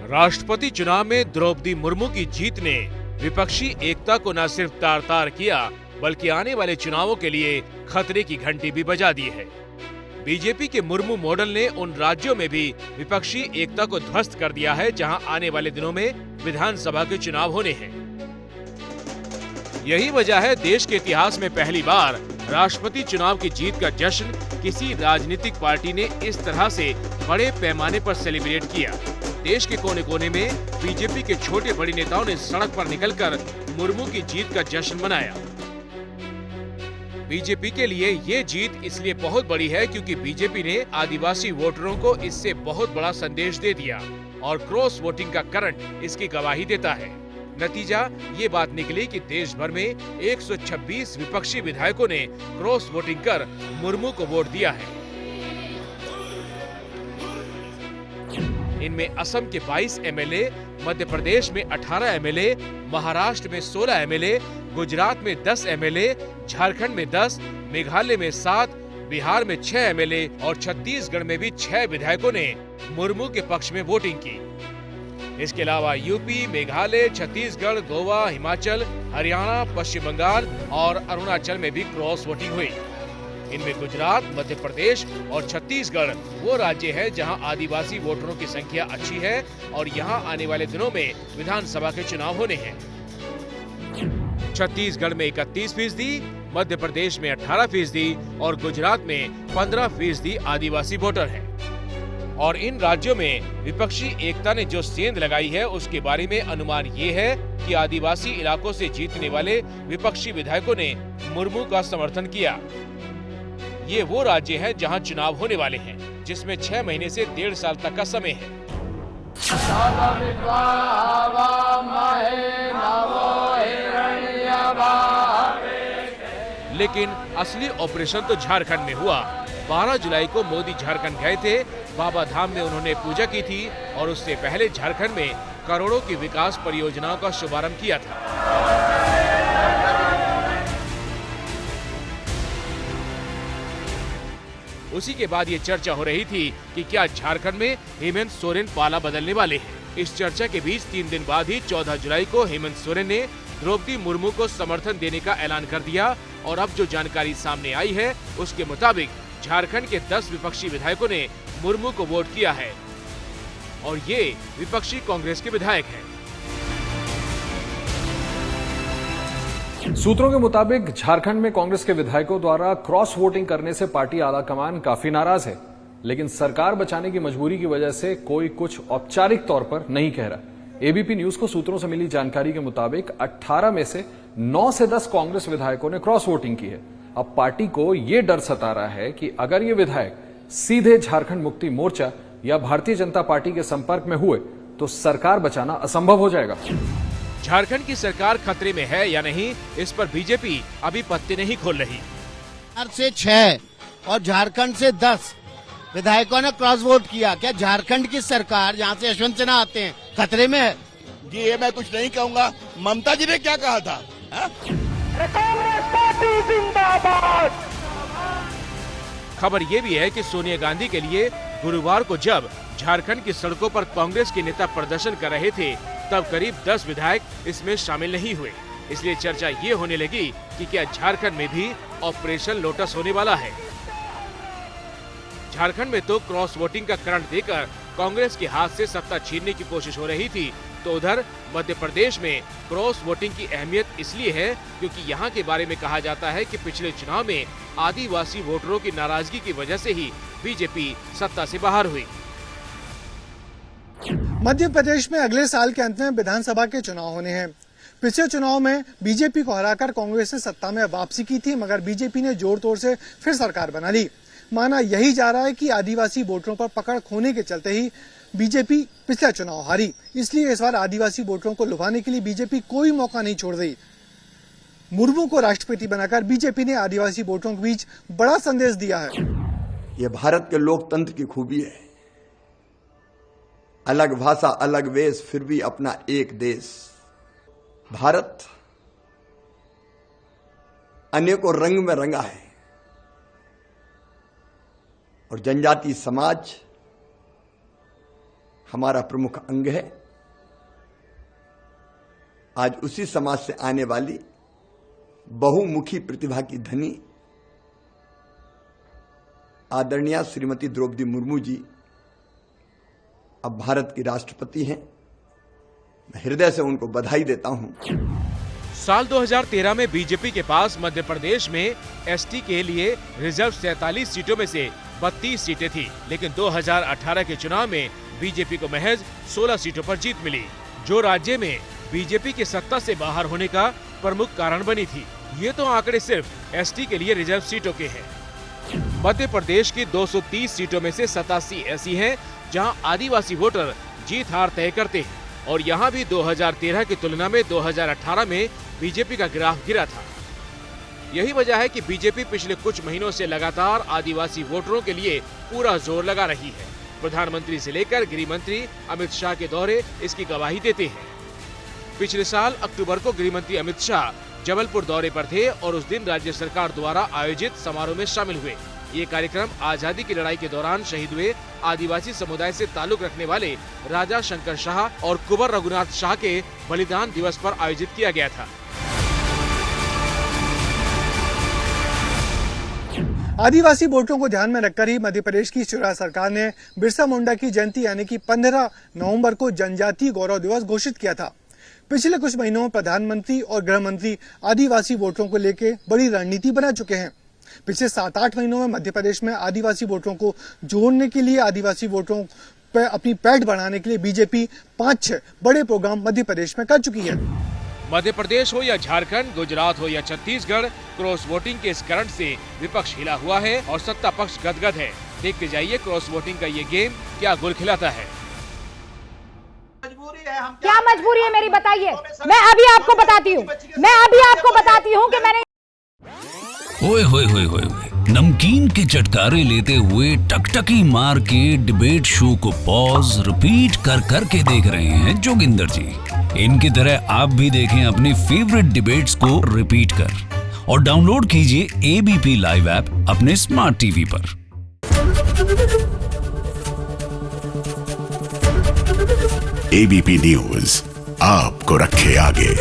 राष्ट्रपति चुनाव में द्रौपदी मुर्मू की जीत ने विपक्षी एकता को न सिर्फ तार तार किया, बल्कि आने वाले चुनावों के लिए खतरे की घंटी भी बजा दी है। बीजेपी के मुर्मू मॉडल ने उन राज्यों में भी विपक्षी एकता को ध्वस्त कर दिया है जहां आने वाले दिनों में विधानसभा के चुनाव होने हैं। यही वजह है देश के इतिहास में पहली बार राष्ट्रपति चुनाव की जीत का जश्न किसी राजनीतिक पार्टी ने इस तरह से बड़े पैमाने पर सेलिब्रेट किया। देश के कोने कोने में बीजेपी के छोटे बड़े नेताओं ने सड़क पर निकलकर मुर्मू की जीत का जश्न मनाया। बीजेपी के लिए ये जीत इसलिए बहुत बड़ी है क्योंकि बीजेपी ने आदिवासी वोटरों को इससे बहुत बड़ा संदेश दे दिया और क्रॉस वोटिंग का करंट इसकी गवाही देता है। नतीजा ये बात निकली कि देश भर में 126 विपक्षी विधायकों ने क्रॉस वोटिंग कर मुर्मू को वोट दिया है। इनमें असम के 22 एमएलए, मध्य प्रदेश में 18 एमएलए, महाराष्ट्र में 16 एमएलए, गुजरात में 10 एमएलए, झारखंड में 10, मेघालय में 7, बिहार में 6 एमएलए और छत्तीसगढ़ में भी 6 विधायकों ने मुर्मू के पक्ष में वोटिंग की। इसके अलावा यूपी, मेघालय, छत्तीसगढ़, गोवा, हिमाचल, हरियाणा, पश्चिम बंगाल और अरुणाचल में भी क्रॉस वोटिंग हुई। इनमें गुजरात, मध्य प्रदेश और छत्तीसगढ़ वो राज्य है जहां आदिवासी वोटरों की संख्या अच्छी है और यहां आने वाले दिनों में विधानसभा के चुनाव होने हैं। छत्तीसगढ़ में 31%, मध्य प्रदेश में 18% और गुजरात में 15% आदिवासी वोटर हैं। और इन राज्यों में विपक्षी एकता ने जो सेंध लगाई है उसके बारे में अनुमान ये है कि आदिवासी इलाकों से जीतने वाले विपक्षी विधायकों ने मुर्मू का समर्थन किया। ये वो राज्य है जहां चुनाव होने वाले हैं, जिसमें 6 महीने से 1.5 साल तक का समय है। लेकिन असली ऑपरेशन तो झारखंड में हुआ। 12 जुलाई को मोदी झारखंड गए थे। बाबा धाम में उन्होंने पूजा की थी और उससे पहले झारखंड में करोड़ों की विकास परियोजनाओं का शुभारंभ किया था। उसी के बाद ये चर्चा हो रही थी कि क्या झारखंड में हेमंत सोरेन पाला बदलने वाले हैं। इस चर्चा के बीच 3 दिन बाद ही 14 जुलाई को हेमंत सोरेन ने द्रौपदी मुर्मू को समर्थन देने का ऐलान कर दिया और अब जो जानकारी सामने आई है उसके मुताबिक झारखंड के 10 विपक्षी विधायकों ने मुर्मू को वोट किया है और ये विपक्षी कांग्रेस के विधायक हैं। सूत्रों के मुताबिक झारखंड में कांग्रेस के विधायकों द्वारा क्रॉस वोटिंग करने से पार्टी आलाकमान काफी नाराज है, लेकिन सरकार बचाने की मजबूरी की वजह से कोई कुछ औपचारिक तौर पर नहीं कह रहा। एबीपी न्यूज को सूत्रों से मिली जानकारी के मुताबिक 18 में से 9 से 10 कांग्रेस विधायकों ने क्रॉस वोटिंग की है। अब पार्टी को यह डर सता रहा है कि अगर ये विधायक सीधे झारखंड मुक्ति मोर्चा या भारतीय जनता पार्टी के संपर्क में हुए तो सरकार बचाना असंभव हो जाएगा। झारखंड की सरकार खतरे में है या नहीं, इस पर बीजेपी अभी पत्ते नहीं खोल रही। से 6 और झारखंड से 10 विधायकों ने क्रॉस वोट किया। क्या झारखंड की सरकार, जहाँ से यशवंत सिन्हा आते हैं, खतरे में है? जी ये मैं कुछ नहीं कहूँगा। ममता जी ने क्या कहा था? खबर ये भी है कि सोनिया गांधी के लिए गुरुवार को जब झारखंड की सड़कों पर कांग्रेस के नेता प्रदर्शन कर रहे थे तब करीब 10 विधायक इसमें शामिल नहीं हुए। इसलिए चर्चा ये होने लगी कि क्या झारखंड में भी ऑपरेशन लोटस होने वाला है। झारखंड में तो क्रॉस वोटिंग का करंट देकर कांग्रेस के हाथ से सत्ता छीनने की कोशिश हो रही थी, तो उधर मध्य प्रदेश में क्रॉस वोटिंग की अहमियत इसलिए है क्योंकि यहाँ के बारे में कहा जाता है कि पिछले चुनाव में आदिवासी वोटरों की नाराजगी की वजह से ही बीजेपी सत्ता से बाहर हुई। मध्य प्रदेश में अगले साल के अंत में विधानसभा के चुनाव होने हैं। पिछले चुनाव में बीजेपी को हराकर कांग्रेस ने सत्ता में वापसी की थी, मगर बीजेपी ने जोर तोड़ से फिर सरकार बना ली। माना यही जा रहा है कि आदिवासी वोटरों पर पकड़ खोने के चलते ही बीजेपी पिछला चुनाव हारी। इसलिए इस बार आदिवासी वोटरों को लुभाने के लिए बीजेपी कोई मौका नहीं छोड़ रही। मुर्मू को राष्ट्रपति बनाकर बीजेपी ने आदिवासी वोटरों के बीच बड़ा संदेश दिया है। यह भारत के लोकतंत्र की खूबी है। अलग भाषा, अलग वेश, फिर भी अपना एक देश। भारत अनेकों रंग में रंगा है और जनजाति समाज हमारा प्रमुख अंग है। आज उसी समाज से आने वाली बहुमुखी प्रतिभा की धनी आदरणीय श्रीमती द्रौपदी मुर्मू जी अब भारत की राष्ट्रपति हैं। मैं हृदय से उनको बधाई देता हूं। साल 2013 में बीजेपी के पास मध्य प्रदेश में एसटी के लिए रिजर्व 47 सीटों में से 32 सीटें थी, लेकिन 2018 के चुनाव में बीजेपी को महज 16 सीटों पर जीत मिली, जो राज्य में बीजेपी की सत्ता से बाहर होने का प्रमुख कारण बनी थी। ये तो आंकड़े सिर्फ एसटी के लिए रिजर्व सीटों के हैं। मध्य प्रदेश की 230 सीटों में से 87 ऐसी हैं जहां आदिवासी वोटर जीत हार तय करते हैं, और यहां भी 2013 की तुलना में 2018 में बीजेपी का ग्राफ गिरा था। यही वजह है कि बीजेपी पिछले कुछ महीनों से लगातार आदिवासी वोटरों के लिए पूरा जोर लगा रही है। प्रधानमंत्री से लेकर गृह मंत्री अमित शाह के दौरे इसकी गवाही देते हैं। पिछले साल अक्टूबर को गृह मंत्री अमित शाह जबलपुर दौरे पर थे और उस दिन राज्य सरकार द्वारा आयोजित समारोह में शामिल हुए। ये कार्यक्रम आजादी की लड़ाई के दौरान शहीद हुए आदिवासी समुदाय से ताल्लुक रखने वाले राजा शंकर शाह और कुंवर रघुनाथ शाह के बलिदान दिवस पर आयोजित किया गया था। आदिवासी वोटरों को ध्यान में रखकर ही मध्य प्रदेश की चुनाव सरकार ने बिरसा मुंडा की जयंती यानी कि 15 नवंबर को जनजातीय गौरव दिवस घोषित किया था। पिछले कुछ महीनों में प्रधानमंत्री और गृह मंत्री आदिवासी वोटरों को लेकर बड़ी रणनीति बना चुके हैं। पिछले 7-8 महीनों में मध्य प्रदेश में आदिवासी वोटरों को जोड़ने के लिए, आदिवासी वोटरों पर अपनी पैठ बढ़ाने के लिए बीजेपी 5-6 बड़े प्रोग्राम मध्य प्रदेश में कर चुकी है। मध्य प्रदेश हो या झारखंड, गुजरात हो या छत्तीसगढ़, क्रॉस वोटिंग के इस करंट से विपक्ष हिला हुआ है और सत्ता पक्ष गदगद है। देखते जाइए क्रॉस वोटिंग का ये गेम क्या गुल खिलाता है। क्या मजबूरी है मेरी, बताइए। मैं अभी आपको बताती हूँ कि मैंने ओए होए होए होए नमकीन के चटकारे लेते हुए टकटकी मार के डिबेट शो को पॉज रिपीट कर करके देख रहे हैं जोगिंदर जी। इनकी तरह आप भी देखें अपने फेवरेट डिबेट्स को रिपीट कर और डाउनलोड कीजिए एबीपी लाइव ऐप अपने स्मार्ट टीवी पर। एबीपी न्यूज आपको रखे आगे।